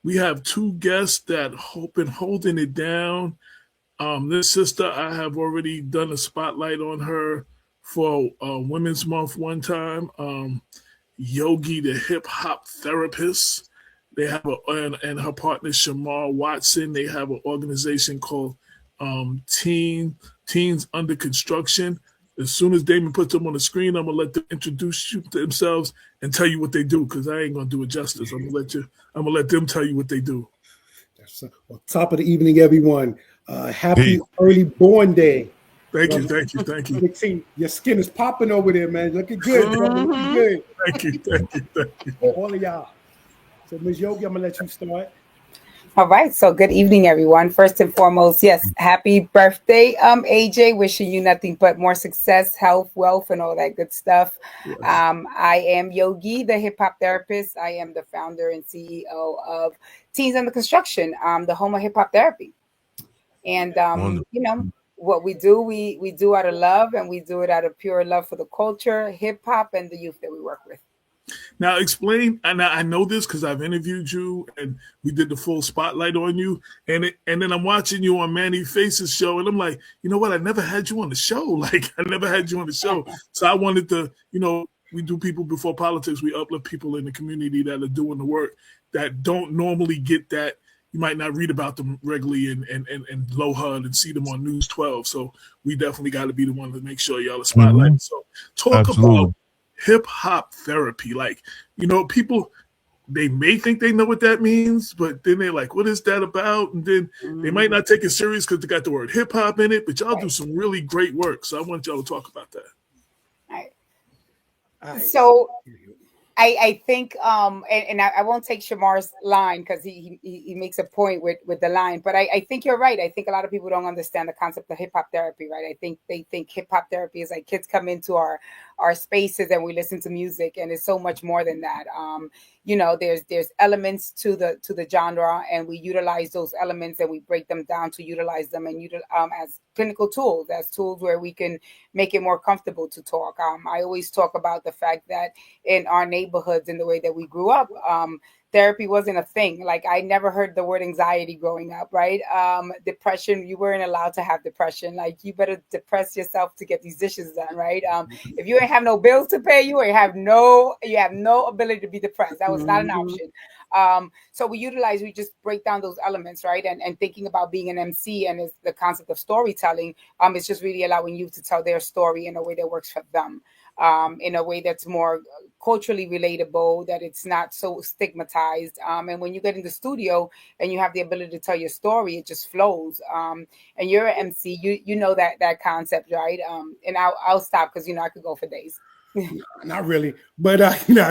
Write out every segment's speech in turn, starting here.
We have two guests that have been holding it down. This sister, I have already done a spotlight on her for Women's Month one time. Yogi, the hip hop therapist. They have and her partner Shamar Watson. They have an organization called Teens Under Construction. As soon as Damon puts them on the screen, I'm gonna let them introduce you to themselves and tell you what they do because I ain't gonna do it justice. I'm gonna let them tell you what they do. Well, top of the evening, everyone. Happy Hey. early born day. Thank you. Your skin is popping over there, man. Looking good, brother. Looking good. Thank you. All of y'all. So, Ms. Yogi, I'm gonna let you start. All right. So good evening, everyone. First and foremost, yes, happy birthday, AJ. Wishing you nothing but more success, health, wealth, and all that good stuff. Yes. I am Yogi, the hip hop therapist. I am the founder and CEO of Teens Under Construction, the home of hip hop therapy. And what we do, we do out of love, and we do it out of pure love for the culture, hip hop, and the youth that we work with. Now explain, and I know this because I've interviewed you and we did the full spotlight on you, and then I'm watching you on Manny Face's show, and I'm like, you know what? I never had you on the show. Like I never had you on the show, so I wanted to, we do people before politics. We uplift people in the community that are doing the work that don't normally get that. You might not read about them regularly and Low HUD and see them on News 12. So we definitely got to be the one to make sure y'all are spotlighted. So talk about hip hop therapy. Like, people, they may think they know what that means, but then they're like, what is that about? And then they might not take it serious because they got the word hip hop in it, but y'all do some really great work. So I want y'all to talk about that. All right. So I think, and I won't take Shamar's line because he makes a point with the line, but I think you're right. I think a lot of people don't understand the concept of hip hop therapy, right? I think they think hip hop therapy is like kids come into our spaces and we listen to music, and it's so much more than that. There's elements to the genre, and we utilize those elements and we break them down to utilize them and as clinical tools, as tools where we can make it more comfortable to talk. I always talk about the fact that in our neighborhoods, in the way that we grew up, therapy wasn't a thing. Like I never heard the word anxiety growing up, right? Depression, you weren't allowed to have depression. Like you better depress yourself to get these dishes done, right? If you ain't have no bills to pay, you have no ability to be depressed. That was not an option. So we just break down those elements, right? And thinking about being an MC and the concept of storytelling, it's just really allowing you to tell their story in a way that works for them. In a way that's more culturally relatable, that it's not so stigmatized. And when you get in the studio and you have the ability to tell your story, it just flows. And you're an MC, you know that concept, right? And I'll stop because I could go for days. Not really, but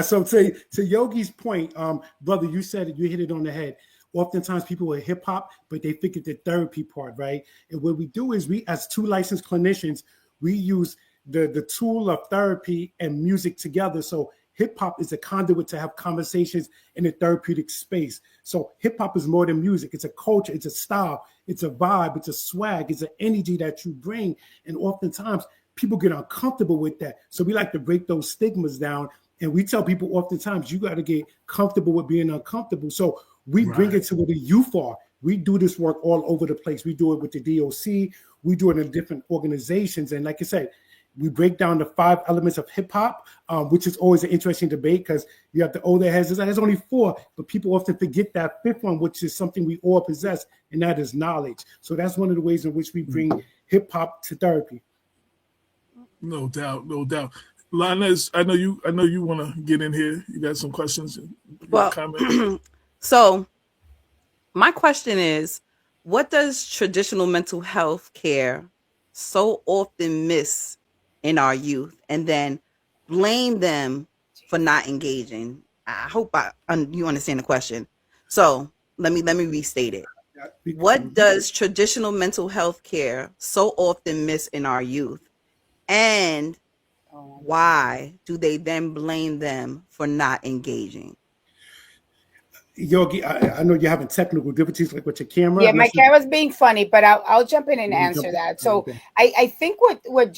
so to Yogi's point, brother, you said it, you hit it on the head. Oftentimes people are hip hop, but they forget the therapy part, right? And what we do is we, as two licensed clinicians, we use the tool of therapy and music together. So hip hop is a conduit to have conversations in a therapeutic space. So hip hop is more than music. It's a culture, it's a style, it's a vibe, it's a swag, it's an energy that you bring. And oftentimes people get uncomfortable with that. So we like to break those stigmas down. And we tell people oftentimes you got to get comfortable with being uncomfortable. So we bring it to where the youth are. We do this work all over the place. We do it with the DOC. We do it in different organizations. And like I said, we break down the 5 elements of hip hop, which is always an interesting debate because you have the older heads. There's only 4, but people often forget that 5th one, which is something we all possess, and that is knowledge. So that's one of the ways in which we bring hip hop to therapy. No doubt. Linus, I know you want to get in here. You got some questions? Comments? So my question is, what does traditional mental health care so often miss in our youth, and then blame them for not engaging? I hope you understand the question. So let me restate it. What does traditional mental health care so often miss in our youth, and why do they then blame them for not engaging? Yogi, I know you're having technical difficulties like with your camera. Yeah, my camera's being funny, but I'll jump in and answer that. So I think what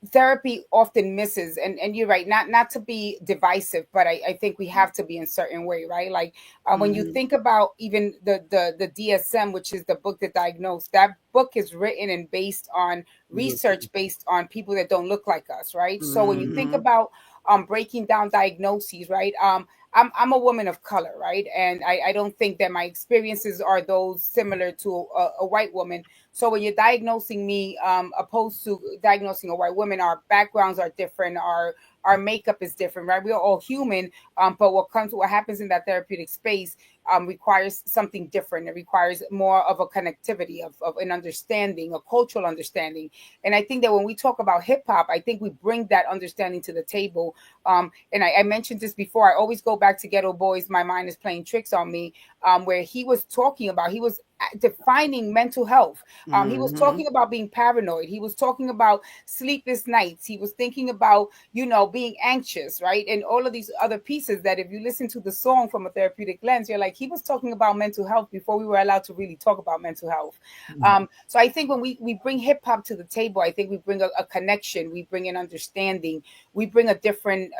therapy often misses, and you're right, not to be divisive, but I think we have to be in certain way, right? Like when you think about even the DSM, which is the book that diagnosed, that book is written and based on research based on people that don't look like us, right? So when you think about breaking down diagnoses, right? I'm a woman of color, right? And I don't think that my experiences are those similar to a white woman. So when you're diagnosing me, opposed to diagnosing a white woman, our backgrounds are different. Our makeup is different, right? We are all human, but what happens in that therapeutic space requires something different. It requires more of a connectivity, of an understanding, a cultural understanding. And I think that when we talk about hip hop, I think we bring that understanding to the table. And I mentioned this before. I always go back to Ghetto Boys, My Mind is Playing Tricks on Me, where he was talking about, he was defining mental health. He was talking about being paranoid. He was talking about sleepless nights. He was thinking about, being anxious, right? And all of these other pieces that if you listen to the song from a therapeutic lens, you're like, he was talking about mental health before we were allowed to really talk about mental health. So I think when we bring hip hop to the table, I think we bring a connection, we bring an understanding, we bring a different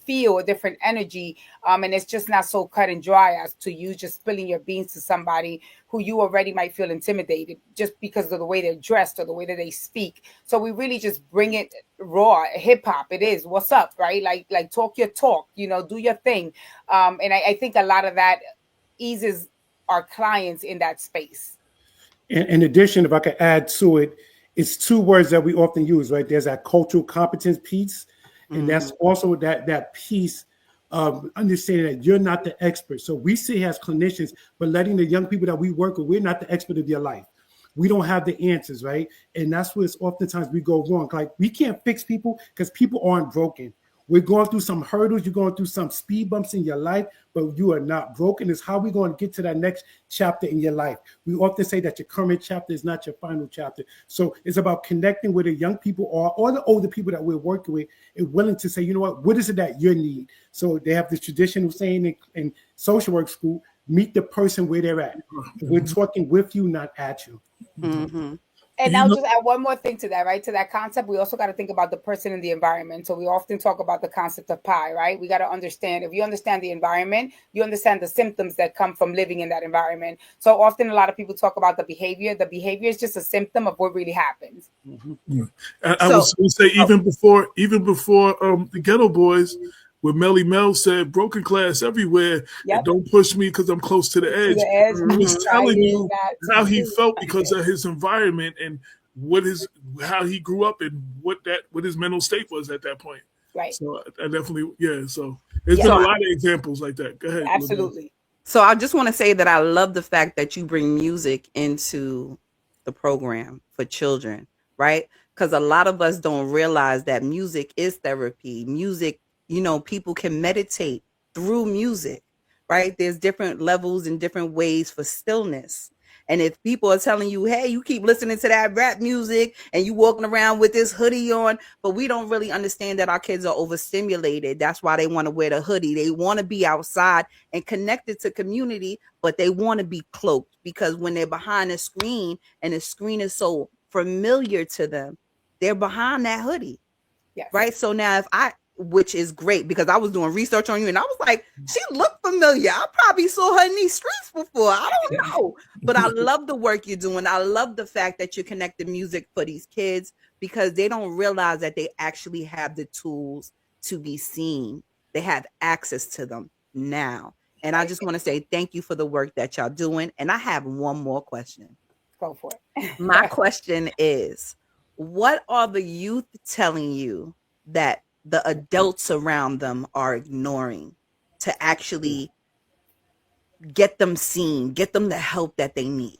feel, a different energy, and it's just not so cut and dry as to you just spilling your beans to somebody who you already might feel intimidated just because of the way they're dressed or the way that they speak. So we really just bring it raw. Hip hop, it is what's up, right? Like talk your talk, do your thing, and I think a lot of that eases our clients in that space. In addition, if I could add to it, it's two words that we often use, right? There's that cultural competence piece. And that's also that piece of understanding that you're not the expert. So we see as clinicians, but letting the young people that we work with, we're not the expert of your life. We don't have the answers, right? And that's where it's oftentimes we go wrong. Like we can't fix people because people aren't broken. We're going through some hurdles. You're going through some speed bumps in your life, but you are not broken. It's how we're going to get to that next chapter in your life. We often say that your current chapter is not your final chapter. So it's about connecting with the young people or the older people that we're working with and willing to say, you know what is it that you need? So they have this traditional saying in social work school, meet the person where they're at. We're talking with you, not at you. And I'll just add one more thing to that, right? To that concept, we also got to think about the person and the environment. So we often talk about the concept of pie, right? We got to understand, if you understand the environment, you understand the symptoms that come from living in that environment. So often a lot of people talk about the behavior. The behavior is just a symptom of what really happens. I was going to say, even before the Ghetto Boys, where Melly Mel said, broken glass everywhere, and don't push me because I'm close to the edge. He was telling you how he felt because of his environment and how he grew up and what his mental state was at that point. Right. So I definitely, so there's been a lot of examples like that. Go ahead. Absolutely. So I just want to say that I love the fact that you bring music into the program for children, right? Because a lot of us don't realize that music is therapy. Music, people can meditate through music, right? There's different levels and different ways for stillness. And if people are telling you, hey, you keep listening to that rap music and you walking around with this hoodie on, but we don't really understand that our kids are overstimulated. That's why they want to wear the hoodie. They want to be outside and connected to community, but they want to be cloaked because when they're behind a screen and the screen is so familiar to them, they're behind that hoodie. Yes. Right. So now which is great because I was doing research on you and I was like, she looked familiar. I probably saw her in these streets before. I don't know. But I love the work you're doing. I love the fact that you connect the music for these kids because they don't realize that they actually have the tools to be seen. They have access to them now. And I just want to say thank you for the work that y'all doing. And I have one more question. Go for it. My question is, what are the youth telling you that the adults around them are ignoring to actually get them seen, get them the help that they need?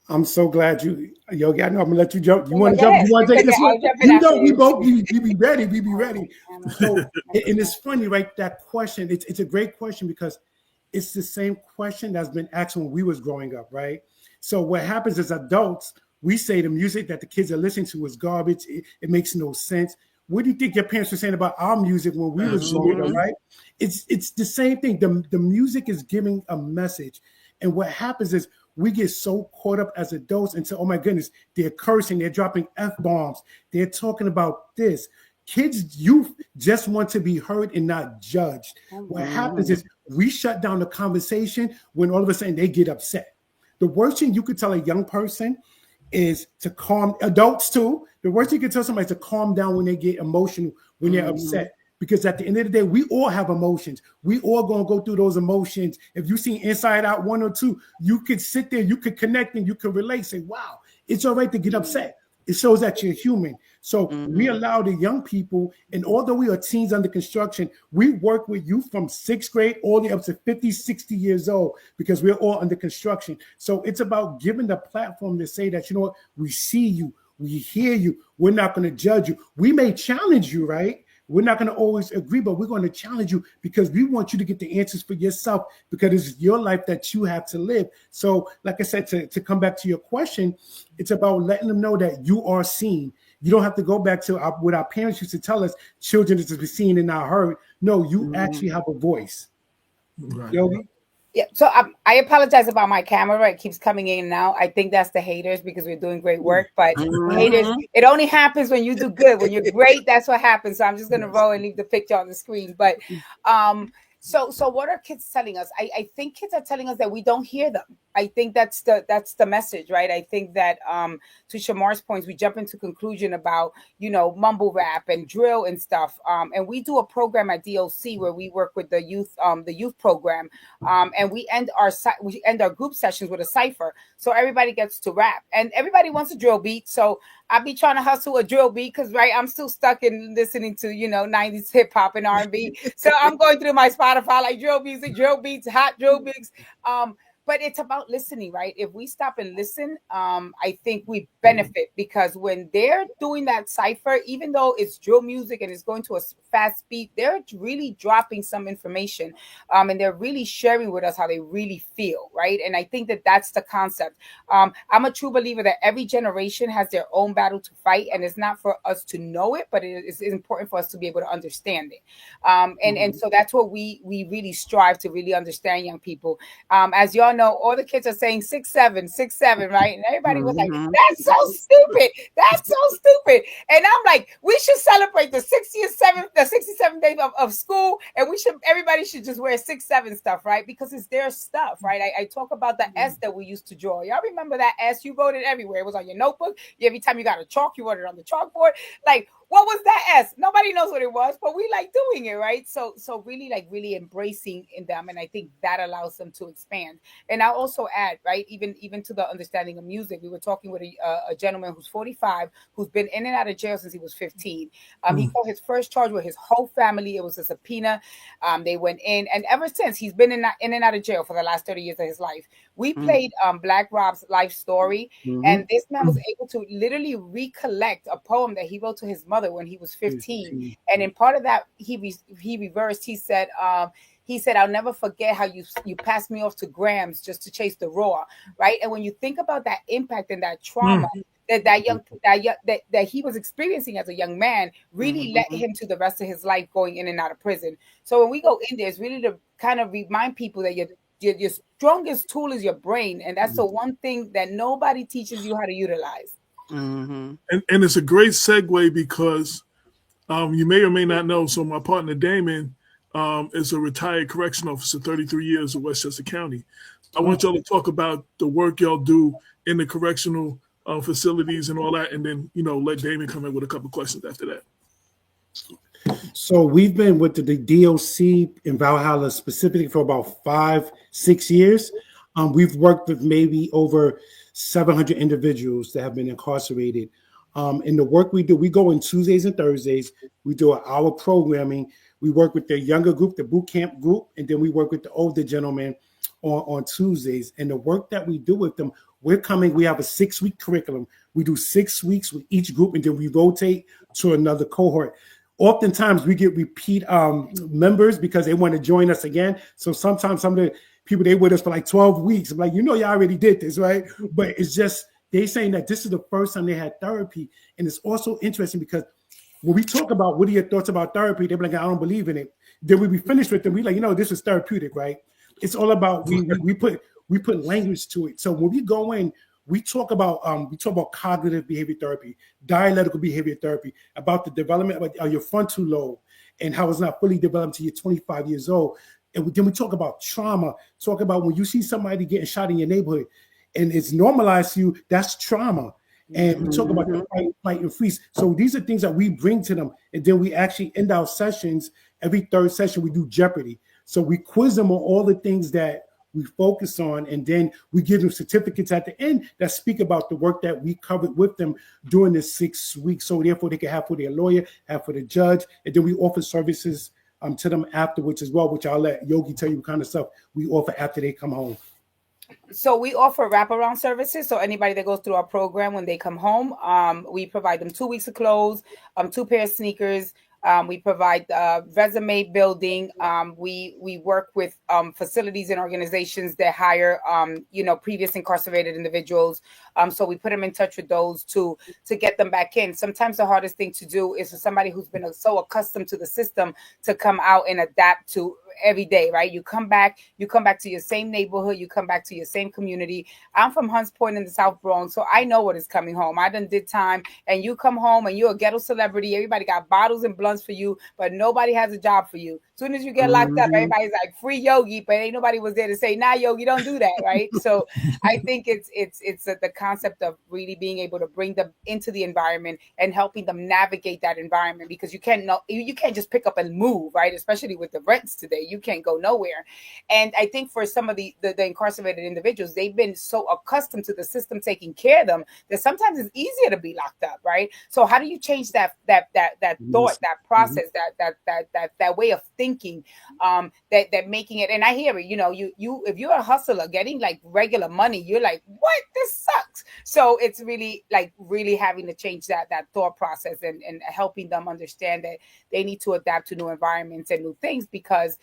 I'm so glad Yogi, I know I'm gonna let you jump. You want to jump? You want to take this one? We be ready. We be ready. So, and it's funny, right? That question, it's a great question because it's the same question that's been asked when we was growing up, right? So what happens as adults, we say the music that the kids are listening to is garbage. It makes no sense. What do you think your parents were saying about our music when we was growing up, right? It's the same thing. The music is giving a message. And what happens is we get so caught up as adults into, oh my goodness, they're cursing, they're dropping F-bombs, they're talking about this. Kids, youth just want to be heard and not judged. What happens is we shut down the conversation when all of a sudden they get upset. The worst thing you could tell a young person is to calm, adults too. The worst thing you can tell somebody is to calm down when they get emotional, when they're upset. Because at the end of the day, we all have emotions. We all gonna go through those emotions. If you see Inside Out 1 or 2, you could sit there, you could connect and you could relate, say, wow, it's all right to get upset. It shows that you're human. So we allow the young people, and although we are teens under construction, we work with youth from 6th grade all the way up to 50, 60 years old, because we're all under construction. So it's about giving the platform to say that, you know what, we see you, we hear you, we're not going to judge you. We may challenge you, right? We're not going to always agree, but we're going to challenge you because we want you to get the answers for yourself, because it's your life that you have to live. So, like I said, to come back to your question, it's about letting them know that you are seen. You don't have to go back to what our parents used to tell us, children is to be seen and not heard. No, you actually have a voice. Right. Yogi? Yeah, so I apologize about my camera. It keeps coming in now. I think that's the haters because we're doing great work. But haters, it only happens when you do good. When you're great, that's what happens. So I'm just gonna roll and leave the picture on the screen. But so what are kids telling us? I think kids are telling us that we don't hear them. I think that's the message, right? I think that to Shamar's points, we jump into conclusion about, you know, mumble rap and drill and stuff. And we do a program at DOC where we work with the youth program, and we end our group sessions with a cipher, so everybody gets to rap, and everybody wants a drill beat. So I be trying to hustle a drill beat because, right, I'm still stuck in listening to, you know, 90s hip hop and R&B. So I'm going through my Spotify like drill music, drill beats, hot drill beats. But it's about listening, right? If we stop and listen, I think we benefit, because when they're doing that cipher, even though it's drill music and it's going to a fast beat, they're really dropping some information, and they're really sharing with us how they really feel, right? And I think that that's the concept. I'm a true believer that every generation has their own battle to fight, and it's not for us to know it, but it is important for us to be able to understand it. And so that's what we really strive to really understand young people. As y'all know, all the kids are saying 6'7", 6'7", right? And everybody was like, that's so stupid. That's so stupid. And I'm like, we should celebrate the 67th day of school, and everybody should just wear 6'7" stuff, right? Because it's their stuff, right? I talk about the S that we used to draw. Y'all remember that S? You wrote it everywhere. It was on your notebook. Every time you got a chalk, you wrote it on the chalkboard. Like, what was that S? Nobody knows what it was, but we like doing it, right? So really embracing in them, and I think that allows them to expand. And I'll also add, right, even to the understanding of music. We were talking with a gentleman who's 45, who's been in and out of jail since he was 15. He fought his first charge with his whole family. It was a subpoena. They went in, and ever since, he's been in and out of jail for the last 30 years of his life. We played Black Rob's life story, and this man was able to literally recollect a poem that he wrote to his mother when he was 15. And in part of that, he reversed. He said, I'll never forget how you passed me off to Grams just to chase the raw, right? And when you think about that impact and that trauma that he was experiencing as a young man, really led him to the rest of his life going in and out of prison. So when we go in there, it's really to kind of remind people that your strongest tool is your brain, and that's the one thing that nobody teaches you how to utilize. And it's a great segue because you may or may not know. So my partner Damon is a retired correction officer, 33 years in Westchester County. I want y'all to talk about the work y'all do in the correctional facilities and all that, and then let Damon come in with a couple questions after that. So we've been with the DOC in Valhalla specifically for about 5-6 years. We've worked with maybe over 700 individuals that have been incarcerated. In the work we do, we go in Tuesdays and Thursdays. We do an hour programming. We work with the younger group, the boot camp group, and then we work with the older gentlemen on Tuesdays. And the work that we do with them, we have a 6-week curriculum. We do 6 weeks with each group, and then we rotate to another cohort. Oftentimes we get repeat members because they want to join us again. So sometimes some of the people, they with us for like 12 weeks. I'm like, you already did this, right? But it's just, they saying that this is the first time they had therapy. And it's also interesting because when we talk about what are your thoughts about therapy, they're like, I don't believe in it. Then we be finished with them. We like, this is therapeutic, right? It's all about, we put language to it. So when we go in, we talk about cognitive behavior therapy, dialectical behavior therapy, about the development of your frontal lobe and how it's not fully developed until you're 25 years old. And then we talk about trauma, talk about when you see somebody getting shot in your neighborhood and it's normalized to you, that's trauma. And we talk about the fight and freeze. So these are things that we bring to them. And then we actually end our sessions. Every third session, we do Jeopardy. So we quiz them on all the things that we focus on, and then we give them certificates at the end that speak about the work that we covered with them during the 6 weeks. So therefore, they can have for their lawyer, have for the judge, and then we offer services to them afterwards as well, which I'll let Yogi tell you what kind of stuff we offer after they come home. So we offer wraparound services. So anybody that goes through our program, when they come home, we provide them 2 weeks of clothes, 2 pairs of sneakers. We provide resume building. We work with facilities and organizations that hire, previous incarcerated individuals. So we put them in touch with those to get them back in. Sometimes the hardest thing to do is for somebody who's been so accustomed to the system to come out and adapt to every day, right? You come back to your same neighborhood, you come back to your same community. I'm from Hunts Point in the South Bronx, so I know what is coming home. I done did time, and you come home and you're a ghetto celebrity. Everybody got bottles and blunts for you, but nobody has a job for you. As soon as you get locked up, everybody's like, free Yogi, but ain't nobody was there to say, nah, Yogi, don't do that, right? So I think it's the concept of really being able to bring them into the environment and helping them navigate that environment, because you can't just pick up and move, right? Especially with the rents today, you can't go nowhere. And I think for some of the incarcerated individuals, they've been so accustomed to the system taking care of them that sometimes it's easier to be locked up, right? So how do you change that thought, that process, that way of thinking, that making it? And I hear it, you if you're a hustler getting like regular money, you're like, what? This sucks. So it's really having to change that thought process and helping them understand that they need to adapt to new environments and new things, because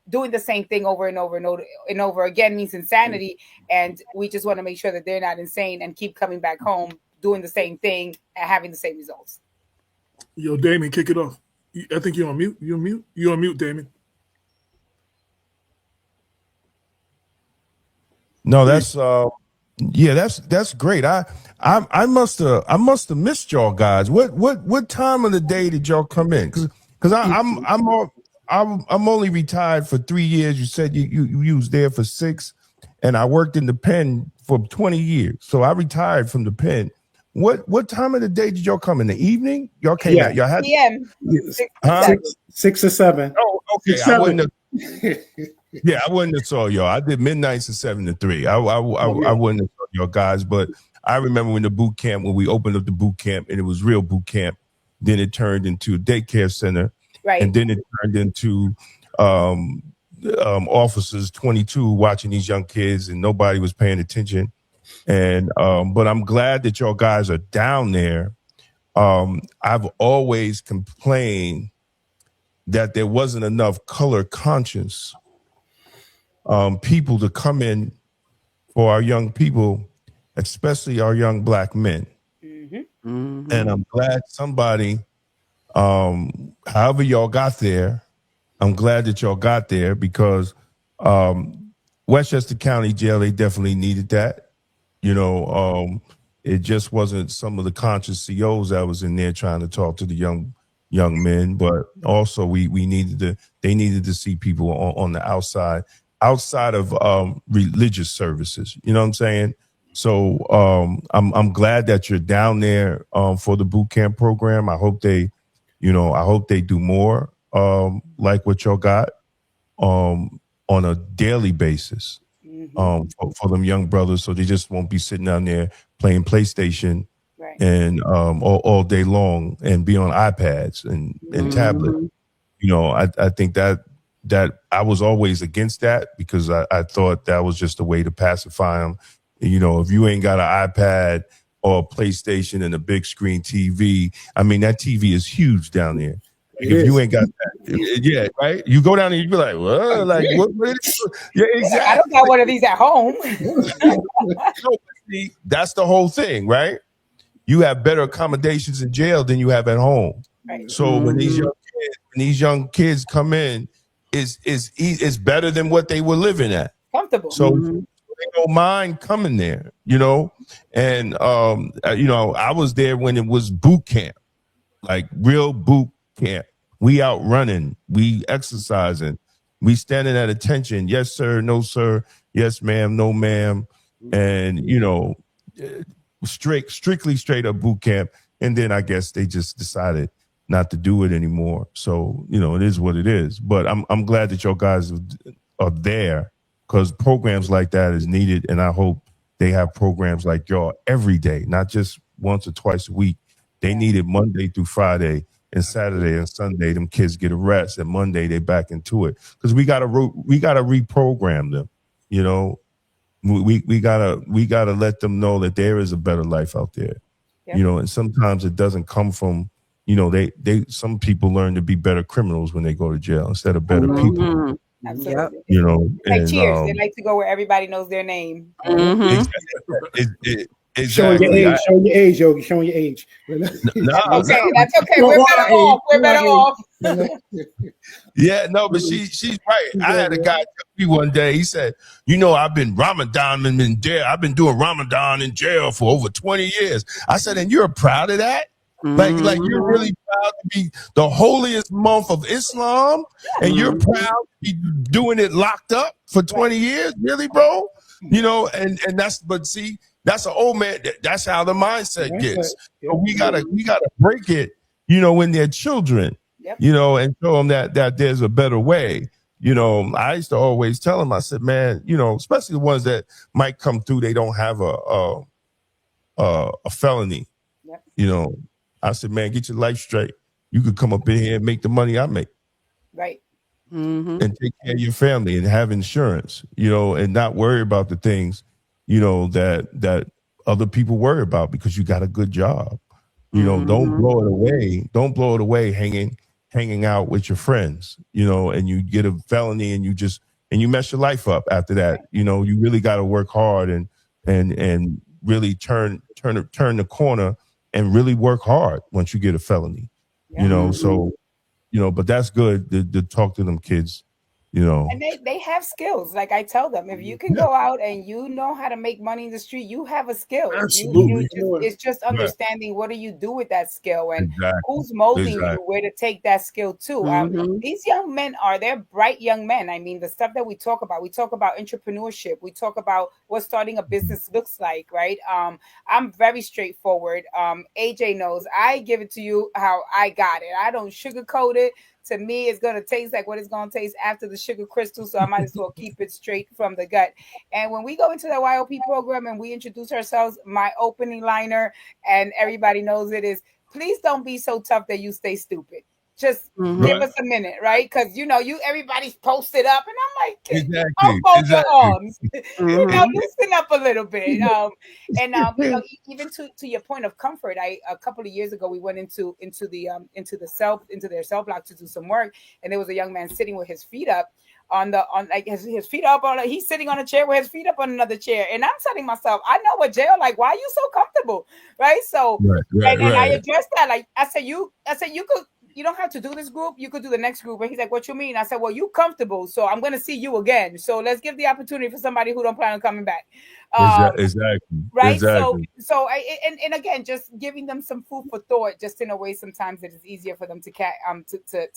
doing the same thing over and over and over again means insanity. And we just want to make sure that they're not insane and keep coming back home doing the same thing and having the same results. Yo, Damien, kick it off. I think you're on mute. You're on mute, Damien. No, that's that's great. I must have missed y'all guys. What time of the day did y'all come in? Because I'm only retired for 3 years. You said you was there for 6, and I worked in the pen for 20 years. So I retired from the pen. What time of the day did y'all come in? The evening? Y'all came out. Y'all had PM. 6 or 7. Oh, okay. 6, I wouldn't have saw y'all. I did midnights and 7 to 3. I wouldn't have saw y'all guys, but I remember when we opened up the boot camp, and it was real boot camp. Then it turned into a daycare center, right? And then it turned into officers 22 watching these young kids, and nobody was paying attention. And but I'm glad that y'all guys are down there. I've always complained that there wasn't enough color conscious people to come in for our young people, especially our young Black men. And I'm glad somebody, however y'all got there, I'm glad that y'all got there, because Westchester County Jail, they definitely needed that. It just wasn't some of the conscious COs that was in there trying to talk to the young men, but also they needed to see people on the outside of religious services. You know what I'm saying? So I'm glad that you're down there for the boot camp program. I hope they do more like what y'all got on a daily basis. For them young brothers, so they just won't be sitting down there playing PlayStation, right, and all day long, and be on iPads and tablets. I think that I was always against that, because I thought that was just a way to pacify them. If you ain't got an iPad or a PlayStation and a big screen TV, I mean, that TV is huge down there. If you ain't got that, yeah, right. You go down there, you be like, well, like what yeah, exactly. I don't got one of these at home. No, see, that's the whole thing, right? You have better accommodations in jail than you have at home. Right. So when these young kids come in, it's better than what they were living at. Comfortable. So don't mind coming there, and I was there when it was boot camp, like real boot camp. We out running, we exercising, we standing at attention. Yes, sir. No, sir. Yes, ma'am. No, ma'am. And strictly straight up boot camp. And then I guess they just decided not to do it anymore. So it is what it is. But I'm glad that your guys are there, because programs like that is needed, and I hope they have programs like y'all every day, not just once or twice a week. They need it Monday through Friday, and Saturday and Sunday them kids get a rest, and Monday they back into it, because we gotta reprogram them. We gotta let them know that there is a better life out there. Yep. And sometimes it doesn't come from some people learn to be better criminals when they go to jail instead of better people. Absolutely. And Cheers. They like to go where everybody knows their name. Exactly. Showing your age, Yogi. Showing your age. That's okay. We're better off. Yeah, no, but she's right. I had a guy tell me one day. He said, I've been Ramadan in jail. I've been doing Ramadan in jail for over 20 years. I said, and you're proud of that? Like you're really proud to be the holiest month of Islam, and you're proud to be doing it locked up for 20 years, really, bro? And that's an old man. That's how the mindset gets. So we gotta break it, when they're children, and show them that there's a better way. I used to always tell them, I said, man, especially the ones that might come through, they don't have a felony. I said, man, get your life straight. You could come up in here and make the money I make. Right. And take care of your family and have insurance, and not worry about the things, that other people worry about, because you got a good job. Don't blow it away. Don't blow it away hanging out with your friends, and you get a felony and you mess your life up after that. You really got to work hard and really turn the corner and really work hard once you get a felony, so, but that's good to talk to them kids, And they have skills. Like I tell them, if you can go out and you know how to make money in the street, you have a skill. Absolutely. It's just understanding what do you do with that skill, and who's molding you, where to take that skill to. These young men they're bright young men. I mean, the stuff that we talk about entrepreneurship. We talk about what starting a business looks like, right? I'm very straightforward. AJ knows I give it to you how I got it. I don't sugarcoat it. To me, it's going to taste like what it's going to taste after the sugar crystal. So I might as well keep it straight from the gut. And when we go into the YOP program and we introduce ourselves, my opening liner, and everybody knows it, is, please don't be so tough that you stay stupid. Just give us a minute, right? Because everybody's posted up, and I'm like, unfold your arms, loosen up a little bit. Even to your point of comfort, a couple of years ago we went into their cell block to do some work, and there was a young man sitting with his feet up his feet up on he's sitting on a chair with his feet up on another chair, and I'm telling myself, I know what jail, like, why are you so comfortable, right? So and I addressed that, like I said you could. You don't have to do this group. You could do the next group. And he's like, what you mean? I said, well, you comfortable. So I'm going to see you again. So let's give the opportunity for somebody who don't plan on coming back. Exactly. Right. Exactly. So again, just giving them some food for thought, just in a way, sometimes it is easier for them to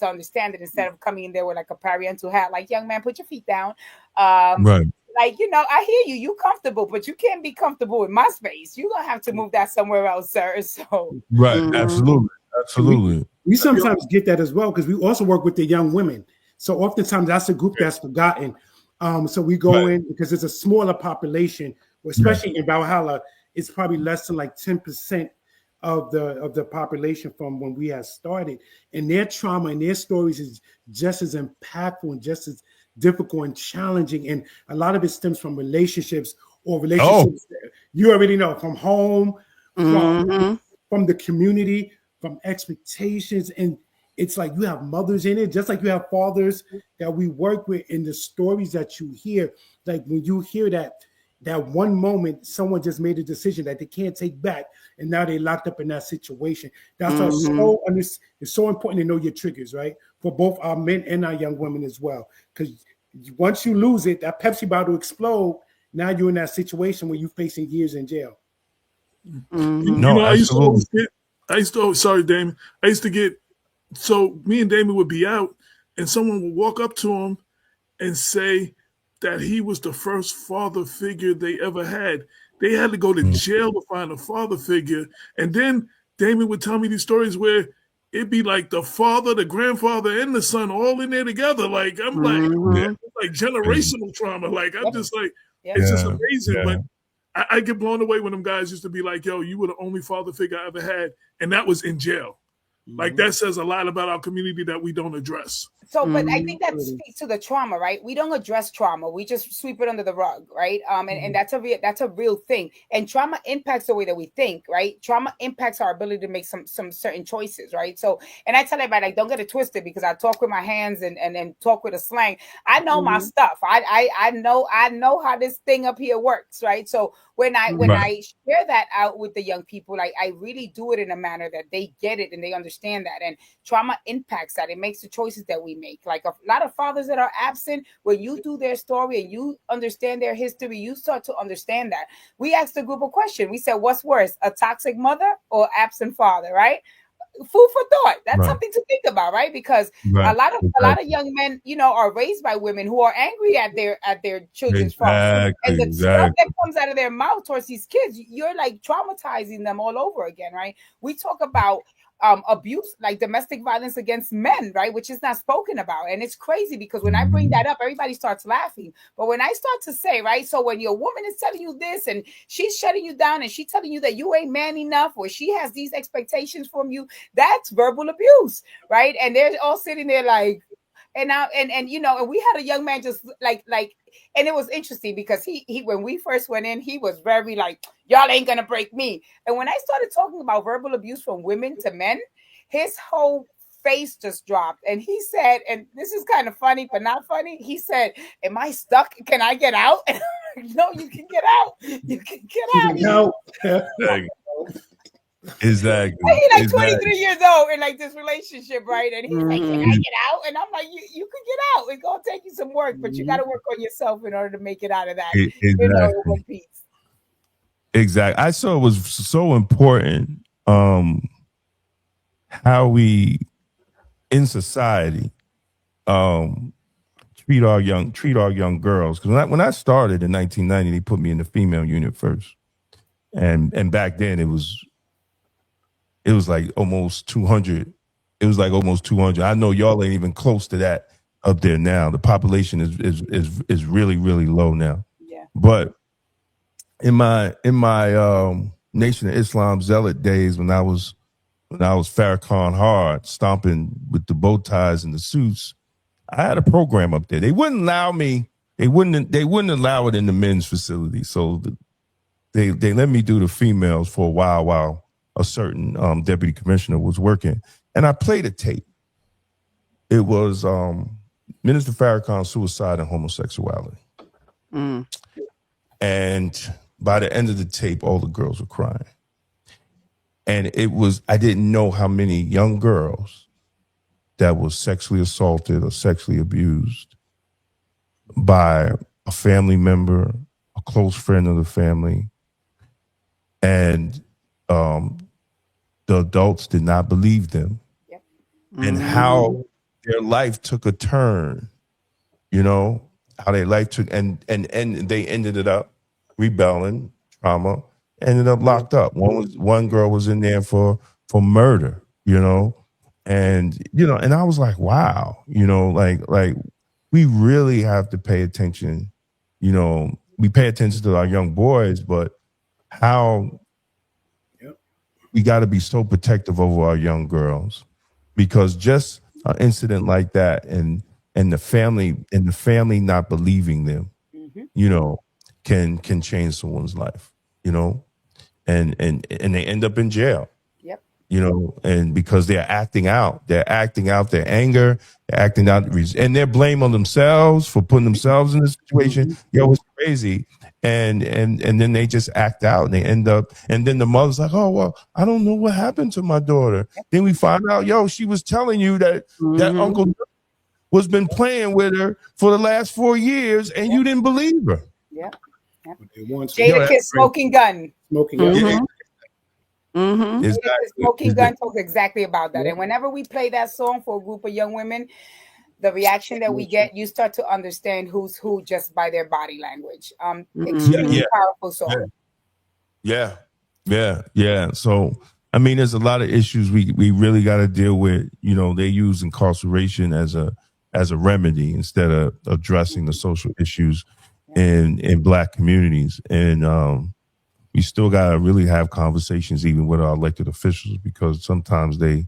understand it, instead of coming in there with like a Pariental hat, like, young man, put your feet down. Right. Like, I hear you comfortable, but you can't be comfortable in my space. You're going to have to move that somewhere else, sir. So. Right. Absolutely. We sometimes get that as well, because we also work with the young women. So oftentimes that's a group that's forgotten. So we go in because it's a smaller population, especially in Valhalla. It's probably less than like 10% of the population from when we had started. And their trauma and their stories is just as impactful and just as difficult and challenging. And a lot of it stems from relationships that you already know, from home, from the community, from expectations. And it's like you have mothers in it, just like you have fathers that we work with. In the stories that you hear, like when you hear that one moment someone just made a decision that they can't take back, and now they locked up in that situation. That's it's so important to know your triggers, right? For both our men and our young women as well. Because once you lose it, that Pepsi bottle explode, now you're in that situation where you're facing years in jail. No, absolutely. Sorry, Damon. I used to get, so me and Damon would be out and someone would walk up to him and say that he was the first father figure they ever had. They had to go to jail to find a father figure. And then Damon would tell me these stories where it'd be like the father, the grandfather, and the son all in there together. Like, I'm like generational trauma. Like, I'm just like, it's just amazing. Yeah. But I get blown away when them guys used to be like, yo, you were the only father figure I ever had. And that was in jail. Like, that says a lot about our community that we don't address. So, but I think that speaks to the trauma, right? We don't address trauma. We just sweep it under the rug, right? And that's a real thing. And trauma impacts the way that we think, right? Trauma impacts our ability to make some certain choices, right? So, and I tell everybody, like, don't get it twisted, because I talk with my hands and talk with a slang. I know my stuff. I know how this thing up here works, right? So when I share that out with the young people, I really do it in a manner that they get it and they understand that. And trauma impacts that. It makes the choices that we make. Like a lot of fathers that are absent, when you do their story and you understand their history, you start to understand that. We asked the group a question. We said, what's worse, a toxic mother or absent father, right? Food for thought. That's something to think about, right? Because a lot of young men, are raised by women who are angry at their children's fathers, and the stuff that comes out of their mouth towards these kids, you're like traumatizing them all over again, right? We talk about abuse, like domestic violence against men, right? Which is not spoken about. And it's crazy because when I bring that up, everybody starts laughing. But when I start to say, right, so when your woman is telling you this and she's shutting you down and she's telling you that you ain't man enough, or she has these expectations from you, that's verbal abuse, right? And they're all sitting there like, and we had a young man just like, and it was interesting because he when we first went in, he was very like, y'all ain't gonna break me. And when I started talking about verbal abuse from women to men, his whole face just dropped. And he said, and this is kind of funny, but not funny. He said, am I stuck? Can I get out? No, you can get out. You can get out. Exactly. He's like 23 years old in like this relationship, right? And he's like, can I get out? And I'm like, you can get out. It's gonna take you some work, but you got to work on yourself in order to make it out of that. Exactly. Exactly. I saw it was so important how we in society treat our young girls. Because when I started in 1990, they put me in the female unit first, and back then it was like almost 200. It was like almost 200. I know y'all ain't even close to that up there now. The population is really, really low now. Yeah. But in my Nation of Islam zealot days, when I was Farrakhan hard, stomping with the bow ties and the suits, I had a program up there. They wouldn't allow me. They wouldn't allow it in the men's facility. So they let me do the females for a while a certain deputy commissioner was working, and I played a tape. It was Minister Farrakhan's suicide and homosexuality. And by the end of the tape, all the girls were crying. And I didn't know how many young girls that was sexually assaulted or sexually abused by a family member, a close friend of the family. And the adults did not believe them. Yep. And how their life took a turn, how their life took, and they ended it up rebelling, trauma, ended up locked up. One girl was in there for murder, and I was like, wow, like we really have to pay attention. We pay attention to our young boys, but how we got to be so protective over our young girls, because just an incident like that and the family not believing them, can change someone's life, and they end up in jail. Yep. And because they're acting out their anger, they're acting out, and they're blaming themselves for putting themselves in this situation. It's crazy. And then they just act out and they end up, and then the mother's like, oh, well, I don't know what happened to my daughter. Then we find out, she was telling you that Uncle was been playing with her for the last 4 years and you didn't believe her. Yeah. Jada Kiss Smoking Gun. Smoking Mm-hmm. Gun. Mm-hmm. Exactly. Smoking Gun talks exactly about that. And whenever we play that song for a group of young women, the reaction that we get, you start to understand who's who just by their body language. Extremely powerful song. Yeah. So, I mean, there's a lot of issues we really got to deal with. You know, they use incarceration as a remedy instead of addressing the social issues in Black communities. And we still got to really have conversations even with our elected officials, because sometimes they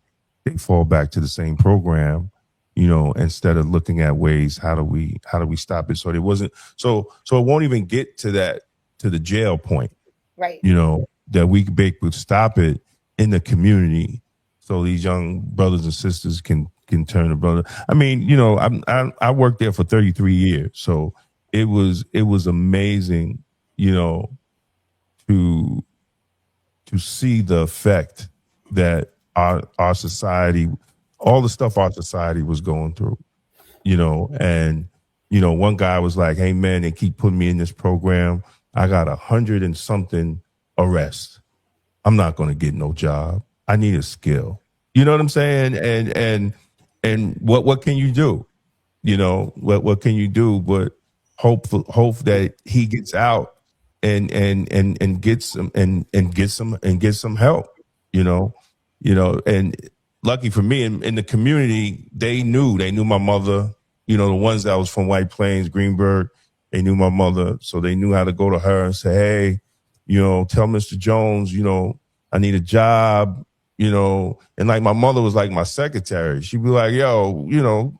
fall back to the same program, you know, instead of looking at ways, how do we stop it? So it wasn't, so it won't even get to the jail point, right? You know, that we could stop it in the community, so these young brothers and sisters can turn to brother. I mean, you know, I worked there for 33 years, so it was amazing, you know, to see the effect that our society, all the stuff our society was going through, you know. And you know, one guy was like, "Hey man, they keep putting me in this program. I got 100 and something arrests. I'm not going to get no job. I need a skill." You know what I'm saying? And what can you do? You know, what can you do but hope that he gets out and get some help, you know. And lucky for me, in the community, they knew my mother, you know, the ones that was from White Plains, Greenberg, they knew my mother, so they knew how to go to her and say, "Hey, you know, tell Mr. Jones, you know, I need a job," you know. And like my mother was like my secretary. She'd be like, "Yo, you know,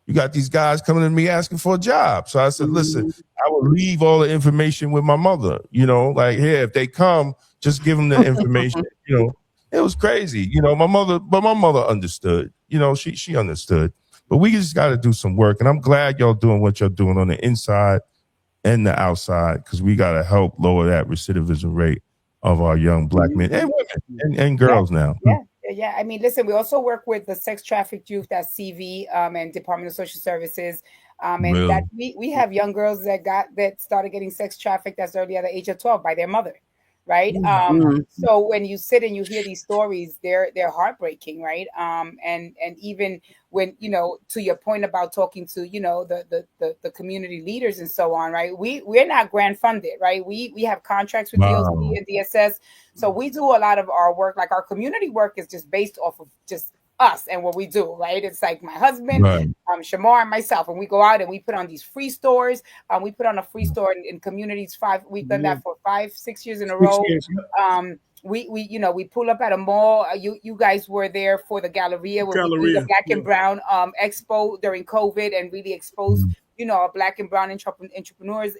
you got these guys coming to me asking for a job." So I said, "Listen, I will leave all the information with my mother, you know, like, here, if they come, just give them the information." You know, it was crazy, you know. My mother understood, you know, she understood. But we just got to do some work. And I'm glad y'all doing what you're doing on the inside and the outside, because we got to help lower that recidivism rate of our young Black men and women and girls now. Yeah. I mean, listen, we also work with the sex trafficked youth at CV and Department of Social Services. And Really? that we have young girls that started getting sex trafficked as early as the age of 12 by their mother. Right. So when you sit and you hear these stories, they're heartbreaking. Right. And even when, you know, to your point about talking to, you know, the community leaders and so on. Right. We're not grant funded. Right. We have contracts with DOC and DSS. So we do a lot of our work. Like our community work is just based off of just us and what we do, right? It's like my husband, Shamar, and myself, and we go out and we put on these free stores. We put on a free store in communities. We've done that for 5-6 years in a row. We pull up at a mall. You guys were there for the Galleria, where we did the Black and Brown Expo during COVID and really exposed, you know, Black and Brown entrepreneurs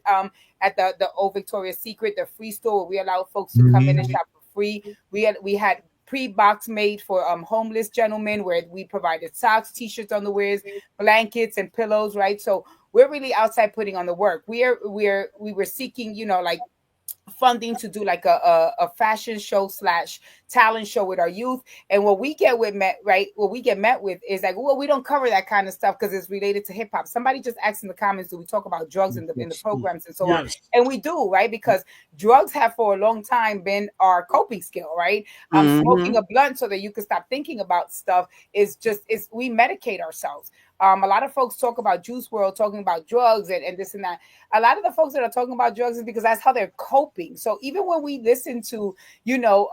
at the Old Victoria's Secret, the free store where we allowed folks to come in and shop for free. We had pre-box made for homeless gentlemen, where we provided socks, t-shirts, underwears, blankets, and pillows, right? So we're really outside putting on the work. We were seeking, you know, like funding to do like a fashion show / talent show with our youth. And what we get met with is like, well, we don't cover that kind of stuff because it's related to hip hop. Somebody just asked in the comments, do we talk about drugs in the programs and so on? And we do, right? Because drugs have for a long time been our coping skill, right? Smoking a blunt so that you can stop thinking about stuff is we medicate ourselves. A lot of folks talk about Juice WRLD talking about drugs and this and that. A lot of the folks that are talking about drugs is because that's how they're coping. So even when we listen to, you know,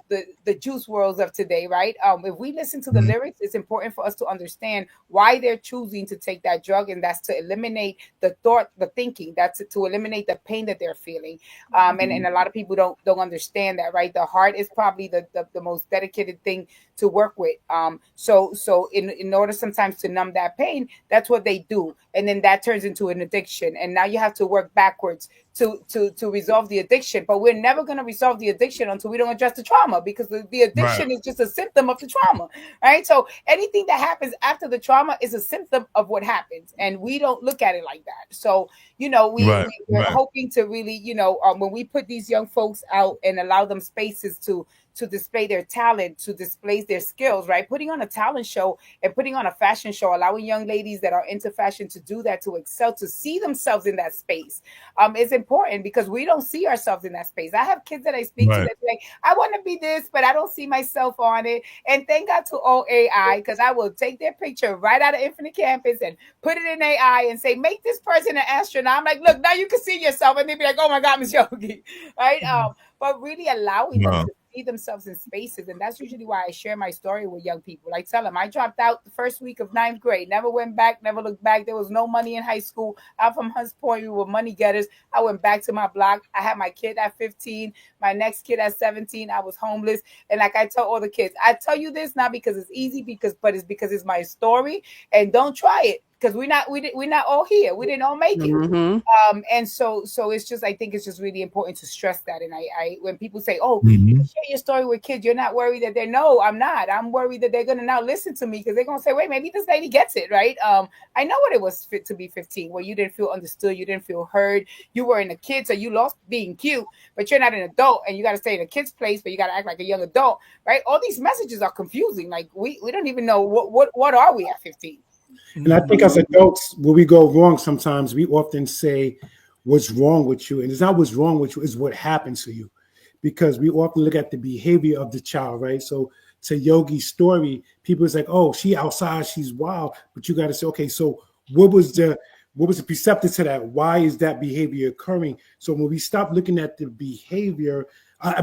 the Juice WRLDs of today, right? If we listen to the lyrics, it's important for us to understand why they're choosing to take that drug, and that's to eliminate the thinking. That's to eliminate the pain that they're feeling. And a lot of people don't understand that, right? The heart is probably the most dedicated thing to work with. So in order sometimes to numb that pain, that's what they do, and then that turns into an addiction, and now you have to work backwards to resolve the addiction. But we're never going to resolve the addiction until we don't address the trauma, because the addiction is just a symptom of the trauma, right? So anything that happens after the trauma is a symptom of what happens, and we don't look at it like that. So, you know, we're hoping to really, you know, when we put these young folks out and allow them spaces to to display their talent, to display their skills, right? Putting on a talent show and putting on a fashion show, allowing young ladies that are into fashion to do that, to excel, to see themselves in that space, is important, because we don't see ourselves in that space. I have kids that I speak to that say, I want to be this, but I don't see myself on it. And thank God to OAI, because I will take their picture right out of Infinite Campus and put it in AI and say, make this person an astronaut. I'm like, look, now you can see yourself. And they'd be like, oh my God, Miss Yogi, right? But really allowing them to see themselves in spaces. And that's usually why I share my story with young people. I tell them I dropped out the first week of 9th grade, never went back, never looked back. There was no money in high school. I'm from Hunts Point. We were money getters. I went back to my block. I had my kid at 15, my next kid at 17. I was homeless. And like I tell all the kids, I tell you this not because it's easy, but it's because it's my story. And don't try it, because we're not all here. We didn't all make it. And so it's just, I think it's just really important to stress that. And I when people say, oh, you share your story with kids, you're not worried that no, I'm not. I'm worried that they're going to now listen to me, because they're going to say, wait, maybe this lady gets it, right? I know what it was fit to be 15, where you didn't feel understood, you didn't feel heard. You were in a kid, so you lost being cute, but you're not an adult, and you got to stay in a kid's place, but you got to act like a young adult, right? All these messages are confusing. Like we don't even know what are we at 15. And I think as adults, where we go wrong sometimes, we often say, what's wrong with you? And it's not what's wrong with you, it's what happens to you. Because we often look at the behavior of the child, right? So to Yogi's story, people is like, oh, she outside, she's wild. But you got to say, okay, so what was the perceptive to that? Why is that behavior occurring? So when we stop looking at the behavior,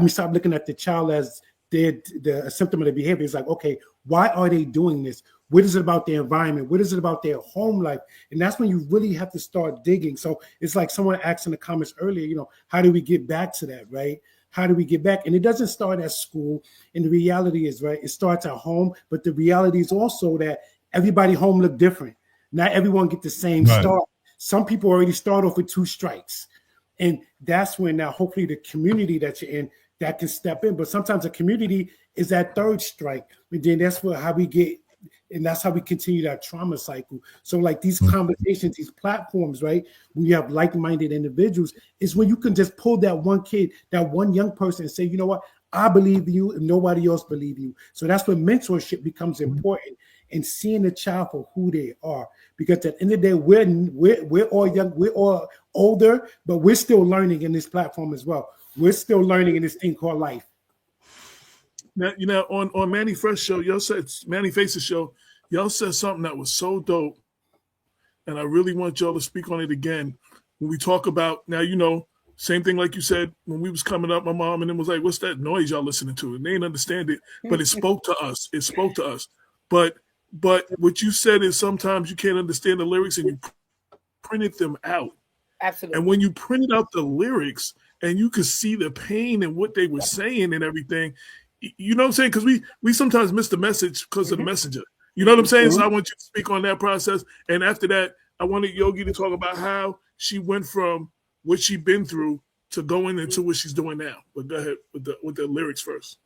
stop looking at the child as the symptom of the behavior, it's like, okay, why are they doing this? What is it about their environment? What is it about their home life? And that's when you really have to start digging. So it's like someone asked in the comments earlier, how do we get back to that, right? How do we get back? And it doesn't start at school. And the reality is, right, it starts at home. But the reality is also that everybody home look different. Not everyone get the same start. Some people already start off with 2 strikes. And that's when now hopefully the community that you're in, that can step in. But sometimes the community is that 3rd strike. And then that's how we get, and that's how we continue that trauma cycle. So like these conversations, these platforms, right, when you have like-minded individuals, is when you can just pull that one kid, that one young person, and say, you know what, I believe in you and nobody else believes you. So that's when mentorship becomes important, and seeing the child for who they are. Because at the end of the day, we're all young, we're all older, but we're still learning in this platform as well. We're still learning in this thing called life. Now, on Manny Fresh show, y'all said, Manny Faces show, y'all said something that was so dope, and I really want y'all to speak on it again. When we talk about, now, same thing like you said, when we was coming up, my mom and them was like, what's that noise y'all listening to? And they didn't understand it, but it spoke to us. It spoke to us. But what you said is sometimes you can't understand the lyrics, and you printed them out. Absolutely. And when you printed out the lyrics and you could see the pain and what they were saying and everything, you know what I'm saying? Because we sometimes miss the message because of the messenger. You know what I'm saying? So I want you to speak on that process. And after that, I wanted Yogi to talk about how she went from what she'd been through to going into what she's doing now. But go ahead with the lyrics first.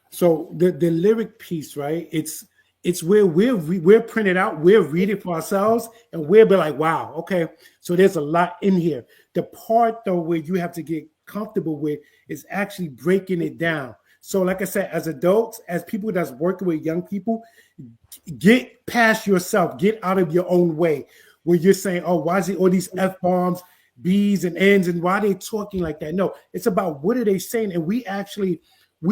So the lyric piece, right? It's where we're printed out, we're reading for ourselves, and we'll be like, wow, okay. So there's a lot in here. The part though where you have to get comfortable with is actually breaking it down. So like I said, as adults, as people that's working with young people, get past yourself, get out of your own way, where you're saying, oh, why is it all these F-bombs, B's and N's, and why are they talking like that? No, it's about what are they saying? And we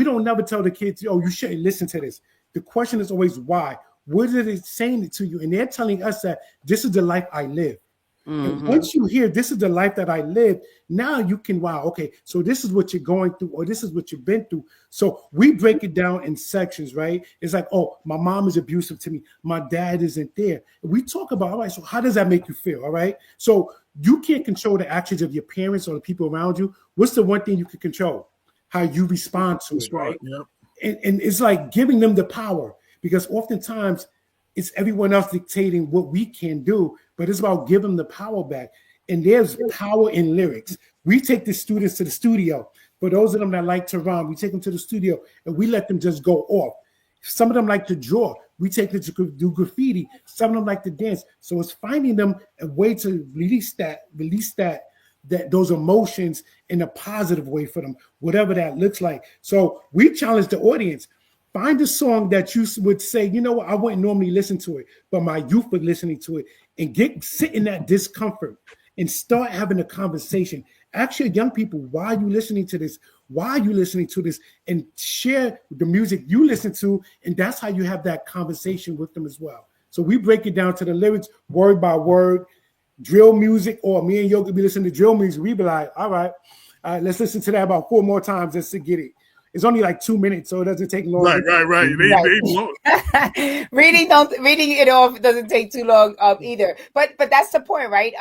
don't never tell the kids, oh, you shouldn't listen to this. The question is always why. What are they saying to you? And they're telling us that this is the life I live. And once you hear this is the life that I live, now you can, wow, okay, so this is what you're going through, or this is what you've been through. So we break it down in sections, right? It's like, oh, my mom is abusive to me. My dad isn't there. We talk about, all right, so how does that make you feel? All right. So you can't control the actions of your parents or the people around you. What's the one thing you can control? How you respond to it, right? Yep. And it's like giving them the power, because oftentimes it's everyone else dictating what we can do, but it's about giving them the power back. And there's power in lyrics. We take the students to the studio. For those of them that like to rhyme, we take them to the studio and we let them just go off. Some of them like to draw. We take them to do graffiti. Some of them like to dance. So it's finding them a way to release that those emotions in a positive way for them, whatever that looks like. So we challenge the audience. Find a song that you would say, you know what, I wouldn't normally listen to it, but my youth were listening to it, and sit in that discomfort and start having a conversation. Ask your young people, why are you listening to this? Why are you listening to this? And share the music you listen to, and that's how you have that conversation with them as well. So we break it down to the lyrics, word by word, drill music, or me and Yogi be listening to drill music. We be like, all right, let's listen to that about 4 more times just to get it. It's only like 2 minutes, so it doesn't take long. Right. They reading it off doesn't take too long either. But that's the point, right?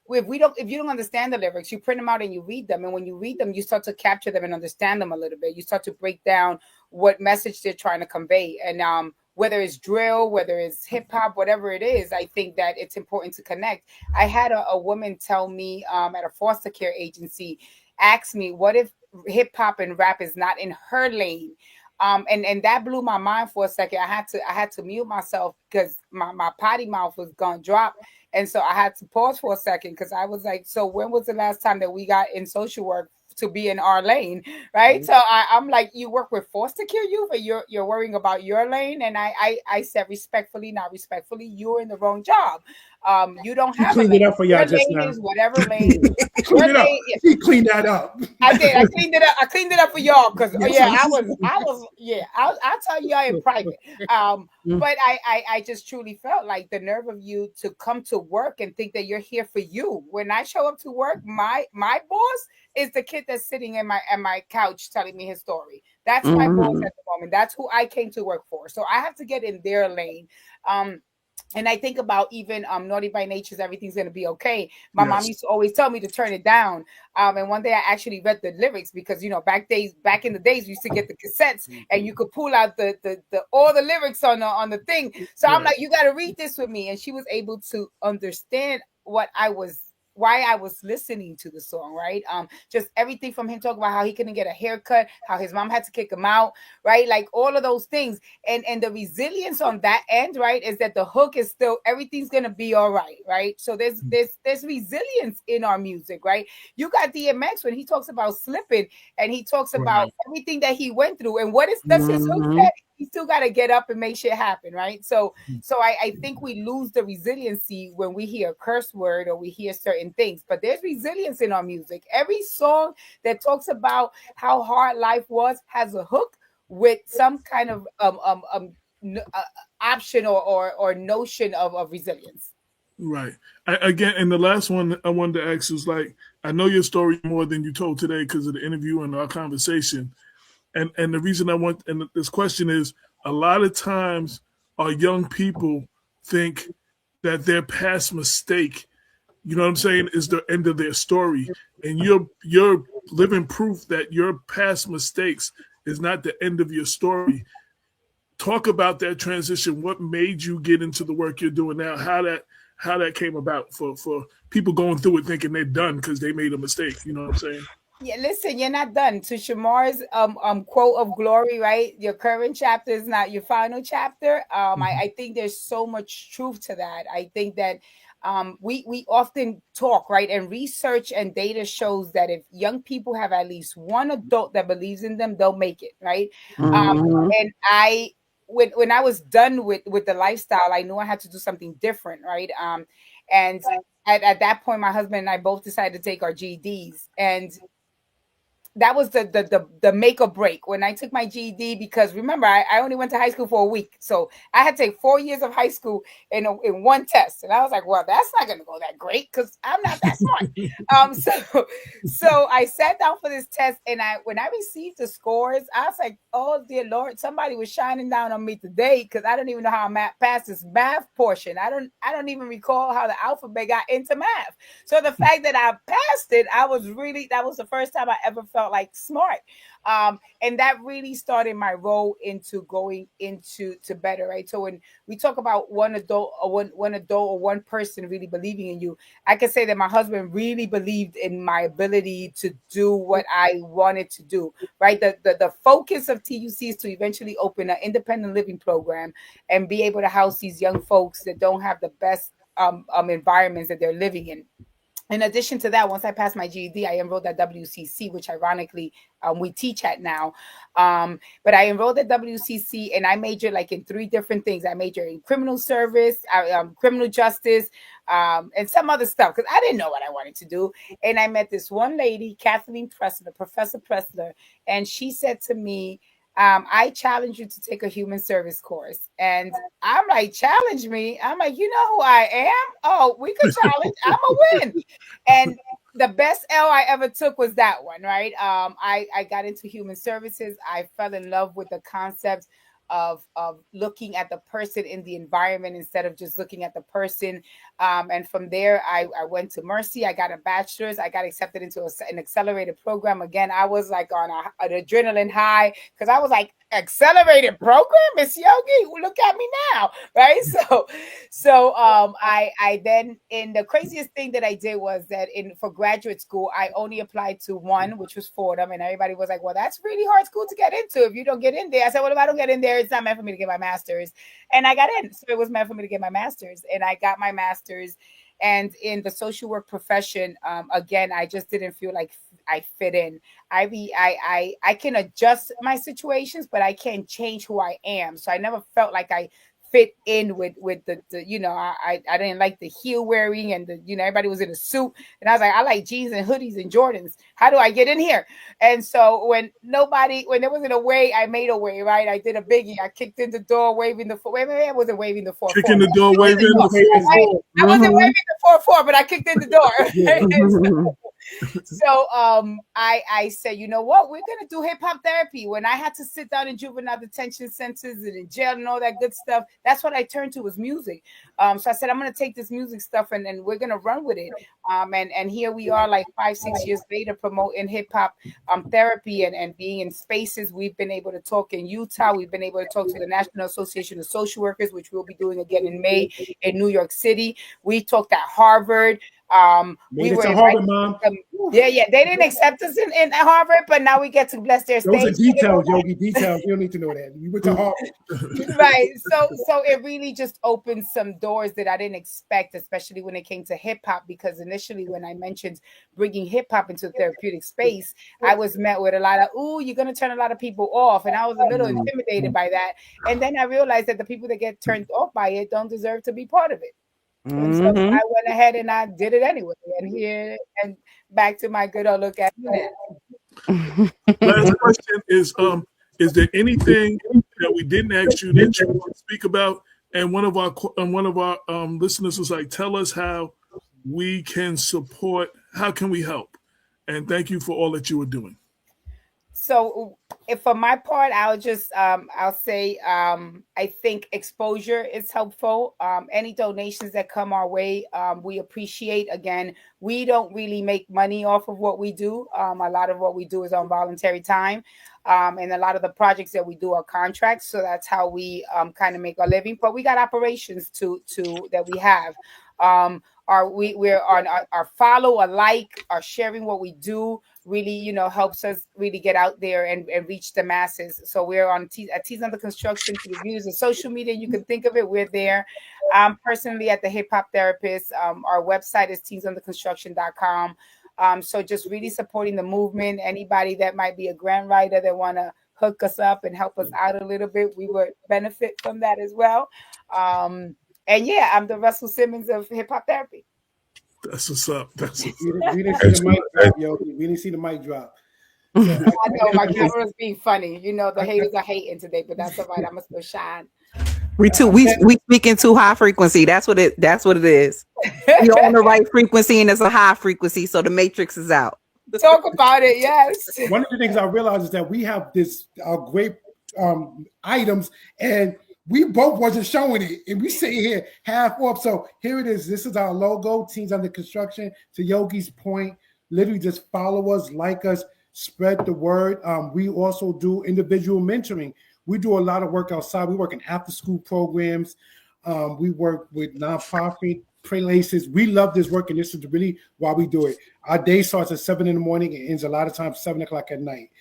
If you don't understand the lyrics, you print them out and you read them, and when you read them, you start to capture them and understand them a little bit. You start to break down what message they're trying to convey, and whether it's drill, whether it's hip hop, whatever it is, I think that it's important to connect. I had a woman tell me at a foster care agency, ask me, what if hip hop and rap is not in her lane? And that blew my mind for a second. I had to mute myself because my potty mouth was gonna drop. And so I had to pause for a second because I was like, so when was the last time that we got in social work to be in our lane, right? So I'm like, you work with foster care youth, and you're worrying about your lane. And I said respectfully, not respectfully, you're in the wrong job. You don't have a lane. It up for y'all your just lane now. Is whatever lane. Clean it up. He cleaned that up. I did. I cleaned it up. I cleaned it up for y'all because I'll tell y'all in private. But I just truly felt like the nerve of you to come to work and think that you're here for you. When I show up to work, my boss is the kid that's sitting in my couch telling me his story. That's my boss at the moment. That's who I came to work for. So I have to get in their lane. And I think about even Naughty by Nature's Everything's Gonna Be Okay. My mom used to always tell me to turn it down. And one day I actually read the lyrics because, you know, back in the days we used to get the cassettes and you could pull out the all the lyrics on the thing. So I'm like, you got to read this with me. And she was able to understand why I was listening to the song, right? Just everything from him talking about how he couldn't get a haircut, how his mom had to kick him out, right? Like all of those things. And the resilience on that end, right, is that the hook is still, everything's gonna be all right? So there's resilience in our music, right? You got DMX when he talks about slipping and he talks about everything that he went through. And does his hook say? He still got to get up and make shit happen, right? So I think we lose the resiliency when we hear a curse word or we hear certain things. But there's resilience in our music. Every song that talks about how hard life was has a hook with some kind of option or notion of resilience. Right. Again, and the last one I wanted to ask was like, I know your story more than you told today because of the interview and our conversation. And the reason and this question is, a lot of times our young people think that their past mistake, you know what I'm saying, is the end of their story. And you're living proof that your past mistakes is not the end of your story. Talk about that transition. What made you get into the work you're doing now? How that came about for people going through it thinking they're done because they made a mistake. You know what I'm saying? Yeah, listen, you're not done. To Shamar's quote of glory, right? Your current chapter is not your final chapter. I think there's so much truth to that. I think that we often talk, right? And research and data shows that if young people have at least one adult that believes in them, they'll make it, right? And when I was done with the lifestyle, I knew I had to do something different, right? And at that point, my husband and I both decided to take our GEDs, and that was the make or break when I took my GED, because remember, I only went to high school for a week. So I had to take 4 years of high school in one test. And I was like, well, that's not going to go that great because I'm not that smart. So I sat down for this test, and when I received the scores, I was like, oh, dear Lord, somebody was shining down on me today, because I don't even know how I passed this math portion. I don't even recall how the alphabet got into math. So the fact that I passed it, that was the first time I ever felt like smart. And that really started my role into going into better, right? So when we talk about one adult or one person really believing in you, I can say that my husband really believed in my ability to do what I wanted to do, right? The focus of TUC is to eventually open an independent living program and be able to house these young folks that don't have the best environments that they're living in. in addition to that, once I passed my GED, I enrolled at WCC, which ironically we teach at now. But I enrolled at WCC and I majored like in 3 different things. I majored in criminal service, criminal justice, and some other stuff because I didn't know what I wanted to do. And I met this one lady, Kathleen Pressler, Professor Pressler, and she said to me, I challenge you to take a human service course. And I'm like, challenge me? I'm like, you know who I am? Oh, we could challenge. I'm a win. And the best L I ever took was that one, right? I got into human services. I fell in love with the concept of looking at the person in the environment instead of just looking at the person. And from there, I went to Mercy. I got a bachelor's. I got accepted into an accelerated program. Again, I was like on an adrenaline high because I was like, accelerated program, Miss Yogi, look at me now, right? So I then, and the craziest thing that I did was that for graduate school, I only applied to one, which was Fordham, and everybody was like, well, that's really hard school to get into if you don't get in there. I said, well, if I don't get in there, it's not meant for me to get my master's. And I got in, so it was meant for me to get my master's, and I got my master's. And in the social work profession, again, I just didn't feel like I fit in. I can adjust my situations, but I can't change who I am. So I never felt like I fit in with the you know, I didn't like the heel wearing and the, you know, everybody was in a suit. And I was like, I like jeans and hoodies and Jordans. How do I get in here? And so when there wasn't a way, I made a way, right? I did a biggie. I kicked in the door, waving the 4. I wasn't waving the 4. Kicking the door, waving the 4. I wasn't waving the 4, but I kicked in the door. So I said, you know what, we're gonna do hip-hop therapy. When I had to sit down in juvenile detention centers and in jail and all that good stuff, that's what I turned to, was music. So I said, I'm gonna take this music stuff and we're gonna run with it. And here we are, like 5-6 years later, promoting hip-hop therapy and being in spaces. We've been able to talk in Utah. We've been able to talk to the National Association of Social Workers, which we'll be doing again in May in New York City. We talked at Harvard. We were Harvard, Mom. They didn't accept us in Harvard, but now we get to bless their stage. Those are details, Yogi. Details. You don't need to know that. You went to Harvard. Right. So it really just opened some doors that I didn't expect, especially when it came to hip hop, because initially when I mentioned bringing hip hop into the therapeutic space, I was met with a lot of, ooh, you're going to turn a lot of people off. And I was a little intimidated by that. And then I realized that the people that get turned off by it don't deserve to be part of it. And so I went ahead and I did it anyway. And here and back to my good old look at me now. Last question is there anything that we didn't ask you that you want to speak about? And one of our listeners was like, tell us how we can support, how can we help? And thank you for all that you were doing. So if for my part, I'll just I'll say I think exposure is helpful. Any donations that come our way, we appreciate. Again, we don't really make money off of what we do. A lot of what we do is on voluntary time. And a lot of the projects that we do are contracts. So that's how we kind of make our living. But we got operations to that we have. We're on our follow, a like, our sharing what we do really, you know, helps us really get out there and reach the masses. So we're on at Teens Under Construction to the views of social media. You can think of it. We're there. Personally at the Hip Hop Therapist, our website is teensunderconstruction.com. So just really supporting the movement. Anybody that might be a grant writer that want to hook us up and help us out a little bit, we would benefit from that as well. And yeah, I'm the Russell Simmons of hip hop therapy. That's what's up. We didn't see the mic drop, yo. We didn't see the mic drop. So I know my camera's being funny. You know, the haters are hating today, but that's all right. I'm gonna still shine. We speaking too high frequency. That's what it is. You're on the right frequency and it's a high frequency, so the matrix is out. Talk about it, yes. One of the things I realized is that we have this great items, and we both wasn't showing it, and we sit here half up. So here it is. This is our logo, Teens Under Construction. To Yogi's point, literally just follow us, like us, spread the word. We also do individual mentoring. We do a lot of work outside. We work in after-school programs. We work with nonprofit places. We love this work, and this is really why we do it. Our day starts at 7 in the morning and ends a lot of times 7 o'clock at night.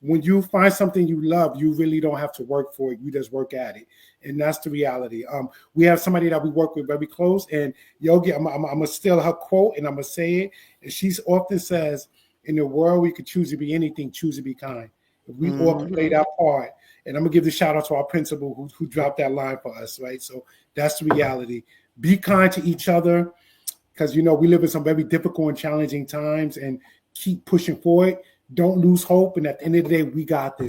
when you find something you love, you really don't have to work for it. You just work at it. And that's the reality. We have somebody that we work with very close, and Yogi, I'm gonna steal her quote and I'm gonna say it. And she often says, in the world, we could choose to be anything, choose to be kind. If we all can play that part, and I'm gonna give the shout out to our principal who dropped that line for us, right? So that's the reality. Be kind to each other, because we live in some very difficult and challenging times, and keep pushing forward. Don't lose hope. And at the end of the day, we got this.